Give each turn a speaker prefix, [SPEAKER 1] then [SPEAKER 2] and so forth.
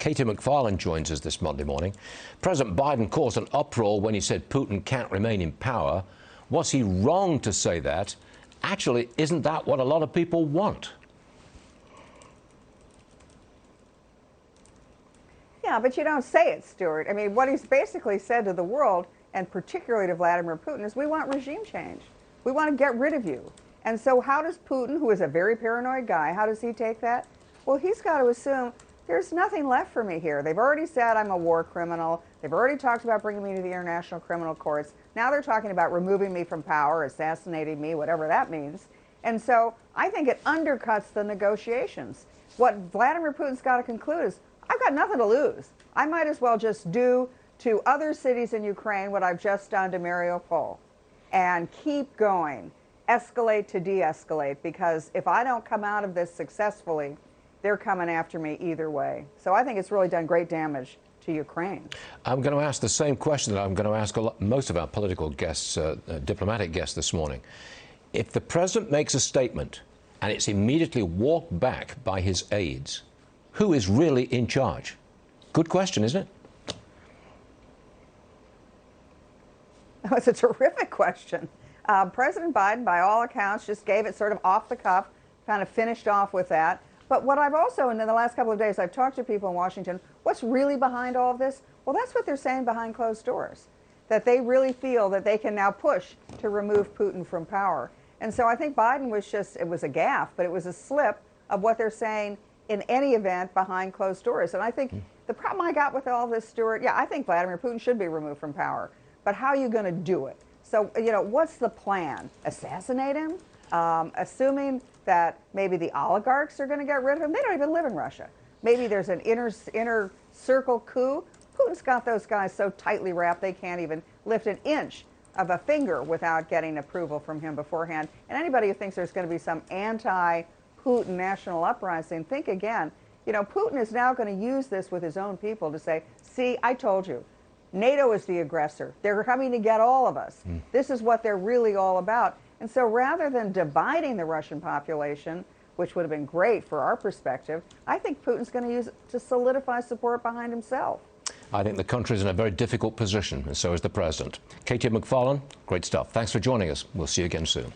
[SPEAKER 1] Katie McFarland joins us this Monday morning. President Biden caused an uproar when he said Putin can't remain in power. Was he wrong to say that? Actually, isn't that what a lot of people want?
[SPEAKER 2] Yeah, but you don't say it, Stuart. I mean, what he's basically said to the world, and particularly to Vladimir Putin, is we want regime change. We want to get rid of you. And so how does Putin, who is a very paranoid guy, how does he take that? Well, he's got to assume there's nothing left for me here. They've already said I'm a war criminal. They've already talked about bringing me to the international criminal courts. Now they're talking about removing me from power, assassinating me, whatever that means. And so I think it undercuts the negotiations. What Vladimir Putin's got to conclude is, I've got nothing to lose. I might as well just do to other cities in Ukraine what I've just done to Mariupol and keep going, escalate to de-escalate, because if I don't come out of this successfully, they're coming after me either way. So I think it's really done great damage to Ukraine.
[SPEAKER 1] I'm going to ask the same question that I'm going to ask most of our political guests, diplomatic guests this morning. If the president makes a statement and it's immediately walked back by his aides, who is really in charge? Good question, isn't it?
[SPEAKER 2] It's a terrific question. President Biden, by all accounts, just gave it sort of off the cuff, kind of finished off with that. But what I've also, in the last couple of days, I've talked to people in Washington, what's really behind all of this? Well, that's what they're saying behind closed doors, that they really feel that they can now push to remove Putin from power. And so I think Biden was just, it was a gaffe, but it was a slip of what they're saying in any event behind closed doors. And I think the problem I got with all this, Stuart, yeah, I think Vladimir Putin should be removed from power. But how are you going to do it? So, you know, what's the plan? Assassinate him? Assuming that maybe the oligarchs are going to get rid of him? They don't even live in Russia. Maybe there's an inner circle coup. Putin's got those guys so tightly wrapped they can't even lift an inch of a finger without getting approval from him beforehand. And anybody who thinks there's going to be some anti-Putin national uprising, think again. You know, Putin is now going to use this with his own people to say, see, I told you. NATO is the aggressor. They're coming to get all of us. This is what they're really all about. And so rather than dividing the Russian population, which would have been great for our perspective, I think Putin's going to use it to solidify support behind himself.
[SPEAKER 1] I think the country is in a very difficult position, and so is the president. Katie McFarland, great stuff. Thanks for joining us. We'll see you again soon.